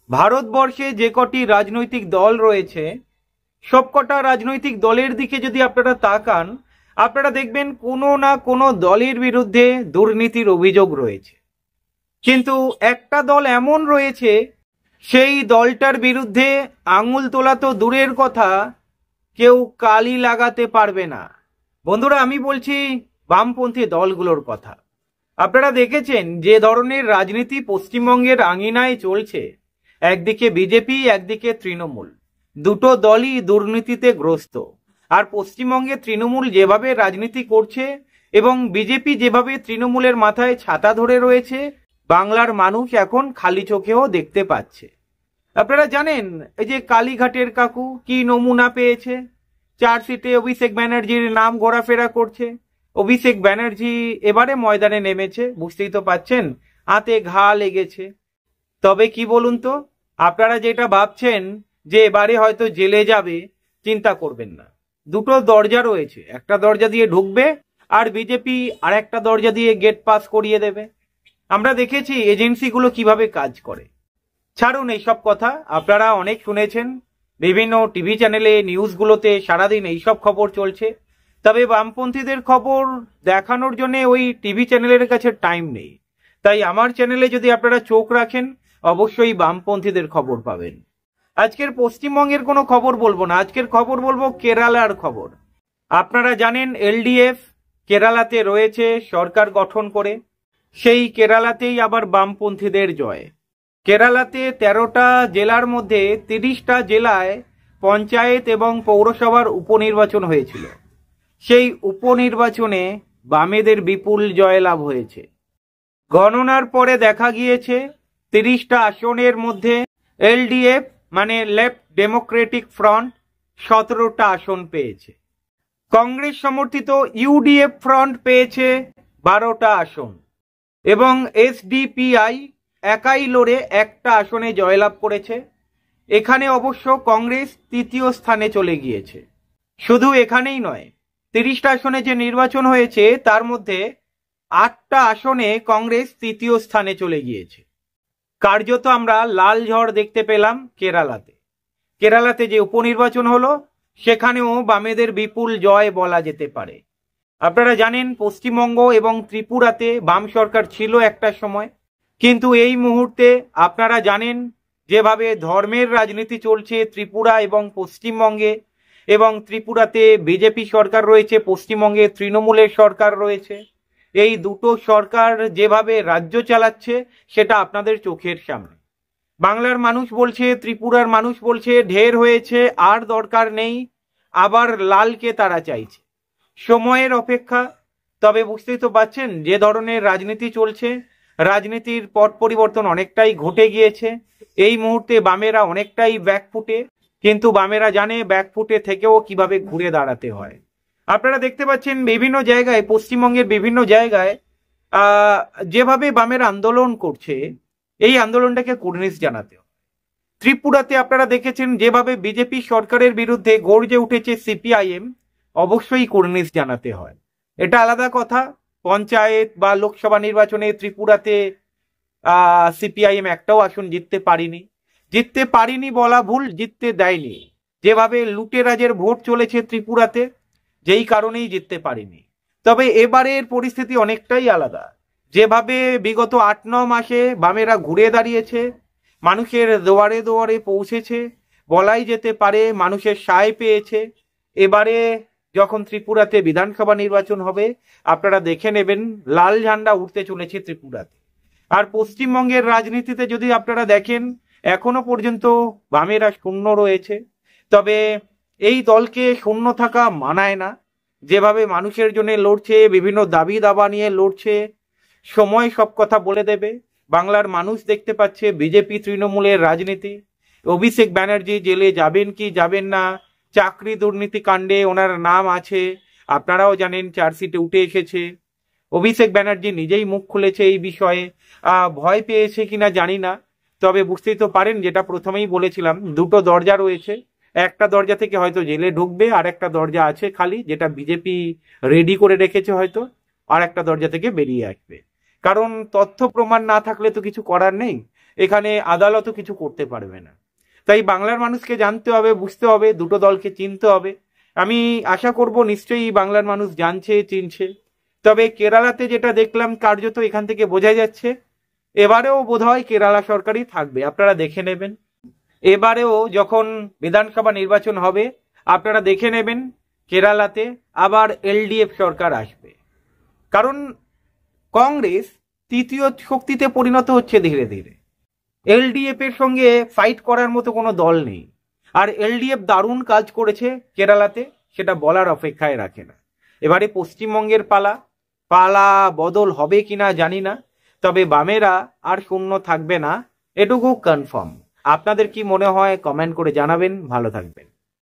ভারতবর্ষে যে কটি রাজনৈতিক দল রয়েছে সবকটা রাজনৈতিক দলের দিকে যদি আপনারা তাকান, আপনারা দেখবেন কোনো না কোনো দলের বিরুদ্ধে দুর্নীতির অভিযোগ রয়েছে। কিন্তু একটা দল এমন রয়েছে, সেই দলটার বিরুদ্ধে আঙুল তোলা তো দূরের কথা, কেউ কালি লাগাতে পারবে না। বন্ধুরা, আমি বলছি বামপন্থী দলগুলোর কথা। আপনারা দেখেছেন যে ধরনের রাজনীতি পশ্চিমবঙ্গের আঙিনায় চলছে, একদিকে বিজেপি, একদিকে তৃণমূল, দুটো দলই দুর্নীতিতে গ্রস্ত। আর পশ্চিমবঙ্গে তৃণমূল যেভাবে রাজনীতি করছে এবং বিজেপি যেভাবে তৃণমূলের মাথায় ছাতা ধরে রয়েছে, বাংলার মানুষ এখন খালি চোখেও দেখতে পাচ্ছে। আপনারা জানেন এই যে কালীঘাটের কাকু কি নমুনা পেয়েছে, চার্জশিটে অভিষেক ব্যানার্জির নাম ঘোরাফেরা করছে। অভিষেক ব্যানার্জি এবারে ময়দানে নেমেছে, বুঝতেই তো পাচ্ছেন হাতে ঘা লেগেছে। তবে কি বলুন তো, আপনারা যেটা ভাবছেন যে এবারে হয়তো জেলে যাবে, চিন্তা করবেন না। দুটো দরজা রয়েছে, একটা দরজা দিয়ে ঢুকবে আর বিজেপি আর একটা দরজা দিয়ে গেট পাস করিয়ে দেবে। আমরা দেখেছি এজেন্সিগুলো কিভাবে কাজ করে। ছাড়ুন এইসব কথা, আপনারা অনেক শুনেছেন, বিভিন্ন টিভি চ্যানেলে নিউজগুলোতে সারাদিন এইসব খবর চলছে। তবে বামপন্থীদের খবর দেখানোর জন্য ওই টিভি চ্যানেলের কাছে টাইম নেই। তাই আমার চ্যানেলে যদি আপনারা চোখ রাখেন, অবশ্যই বামপন্থীদের খবর পাবেন। আজকের পশ্চিমবঙ্গের কোনো খবর বলবো না, আজকের খবর বলবো কেরালার খবর। আপনারা জানেন এলডিএফ কেরালাতে রয়েছে সরকার গঠন করে, সেই কেরালাতেই আবার বামপন্থীদের জয়। কেরালাতে 13টা জেলার মধ্যে 30টা জেলায় পঞ্চায়েত এবং পৌরসভার উপনির্বাচন হয়েছিল। সেই উপনির্বাচনে বামেদের বিপুল জয়লাভ হয়েছে। গণনার পরে দেখা গিয়েছে 30টা আসনের মধ্যে এলডিএফ মানে লেফট ডেমোক্রেটিক ফ্রন্ট 17টা আসন পেয়েছে। কংগ্রেস সমর্থিত ইউডিএফ ফ্রন্ট পেয়েছে 12টা আসন এবং এসডিপিআই একাই লড়ে একটা আসনে জয়লাভ করেছে। এখানে অবশ্য কংগ্রেস তৃতীয় স্থানে চলে গিয়েছে। শুধু এখানেই নয়, 30টা আসনে যে নির্বাচন হয়েছে তার মধ্যে 8টা আসনে কংগ্রেস তৃতীয় স্থানে চলে গিয়েছে। কার্যত আমরা লাল ঝড় দেখতে পেলাম কেরালাতে। কেরালাতে যে উপনির্বাচন হলো সেখানেও বামেদের বিপুল জয় বলা যেতে পারে। আপনারা জানেন পশ্চিমবঙ্গ এবং ত্রিপুরাতে বাম সরকার ছিল একটা সময়, কিন্তু এই মুহূর্তে আপনারা জানেন যেভাবে ধর্মের রাজনীতি চলছে ত্রিপুরা এবং পশ্চিমবঙ্গে, এবং ত্রিপুরাতে বিজেপি সরকার রয়েছে, পশ্চিমবঙ্গে তৃণমূলের সরকার রয়েছে। এই দুটো সরকার যেভাবে রাজ্য চালাচ্ছে সেটা আপনাদের চোখের সামনে। বাংলার মানুষ বলছে, ত্রিপুরার মানুষ বলছে ঢের হয়েছে, আর দরকার নেই, আবার লালকে তারা চাইছে। সময়ের অপেক্ষা। তবে বুঝতেই তো পাচ্ছেন যে ধরনের রাজনীতি চলছে, রাজনীতির পট পরিবর্তন অনেকটাই ঘটে গিয়েছে। এই মুহূর্তে বামেরা অনেকটাই ব্যাকফুটে, কিন্তু বামেরা জানে ব্যাকফুটে থেকেও কিভাবে ঘুরে দাঁড়াতে হয়। আপনারা দেখতে পাচ্ছেন বিভিন্ন জায়গায়, পশ্চিমবঙ্গের বিভিন্ন জায়গায় যেভাবে বামের আন্দোলন করছে, এই আন্দোলনটাকে কুর্নিশ জানাতে হয়। ত্রিপুরাতে আপনারা দেখেছেন যেভাবে বিজেপি সরকারের বিরুদ্ধে গর্জে উঠেছে সিপিআইএম, অবশ্যই কুর্নিশ জানাতে হয়। এটা আলাদা কথা, পঞ্চায়েত বা লোকসভা নির্বাচনে ত্রিপুরাতে সিপিআইএম একটাও আসন জিততে পারিনি বলা ভুল, জিততে দেয়নি। যেভাবে লুটেরাজের ভোট চলেছে ত্রিপুরাতে, যেই কারণেই জিততে পারিনি। তবে এবারের পরিস্থিতি অনেকটাই আলাদা। যেভাবে বিগত 8-9 মাসে বামেরা ঘুরে দাঁড়িয়েছে, মানুষের দুয়ারে দুয়ারে পৌঁছেছে, বলাই যেতে পারে মানুষের সায় পেয়েছে। এবারে যখন ত্রিপুরাতে বিধানসভা নির্বাচন হবে, আপনারা দেখে নেবেন লাল ঝান্ডা উঠতে চলেছে ত্রিপুরাতে। আর পশ্চিমবঙ্গের রাজনীতিতে যদি আপনারা দেখেন, এখনো পর্যন্ত বামেরা শূন্য রয়েছে। তবে এই দলকে শূন্য থাকা মানায় না। যেভাবে মানুষের জন্য লড়ছে, বিভিন্ন দাবি দাবা নিয়ে লড়ছে, সময় সব কথা বলে দেবে। বাংলার মানুষ দেখতে পাচ্ছে বিজেপি তৃণমূলের রাজনীতি। অভিষেক ব্যানার্জি জেলে যাবেন কি যাবেন না, চাকরি দুর্নীতি কাণ্ডে ওনার নাম আছে, আপনারাও জানেন, চার্জশিটে উঠে এসেছে। অভিষেক ব্যানার্জি নিজেই মুখ খুলেছে এই বিষয়ে, ভয় পেয়েছে কিনা জানি না। তবে বুঝতেই তো পারেন, যেটা প্রথমেই বলেছিলাম, দুটো দরজা রয়েছে। একটা দরজা থেকে হয়তো জেলে ঢুকবে, আর একটা দরজা আছে খালি, যেটা বিজেপি রেডি করে রেখেছে হয়তো, আর একটা দরজা থেকে বেরিয়ে আসবে। কারণ তথ্য প্রমাণ না থাকলে তো কিছু করার নেই। এখানে আদালতও কিছু করতে পারবে না। তাই বাংলার মানুষকে জানতে হবে, বুঝতে হবে, দুটো দলকে চিনতে হবে। আমি আশা করব নিশ্চয়ই বাংলার মানুষ জানছে, চিনছে। তবে কেরালাতে যেটা দেখলাম কার্যত এখান থেকে বোঝা যাচ্ছে এবারেও বোধহয় কেরালা সরকারই থাকবে, আপনারা দেখে নেবেন। এবারেও যখন বিধানসভা নির্বাচন হবে আপনারা দেখে নেবেন কেরালাতে আবার এলডিএফ সরকার আসবে। কারণ কংগ্রেস তৃতীয় শক্তিতে পরিণত হচ্ছে ধীরে ধীরে। এলডিএফ এর সঙ্গে ফাইট করার মতো কোনো দল নেই। আর এলডিএফ দারুণ কাজ করেছে কেরালাতে, সেটা বলার অপেক্ষায় রাখে না। এবারে পশ্চিমবঙ্গের পালা বদল হবে কিনা জানি না, তবে বামেরা আর শূন্য থাকবে না, এটুকু কনফার্ম। আপনাদের কি মনে হয় কমেন্ট করে জানাবেন। ভালো থাকবেন।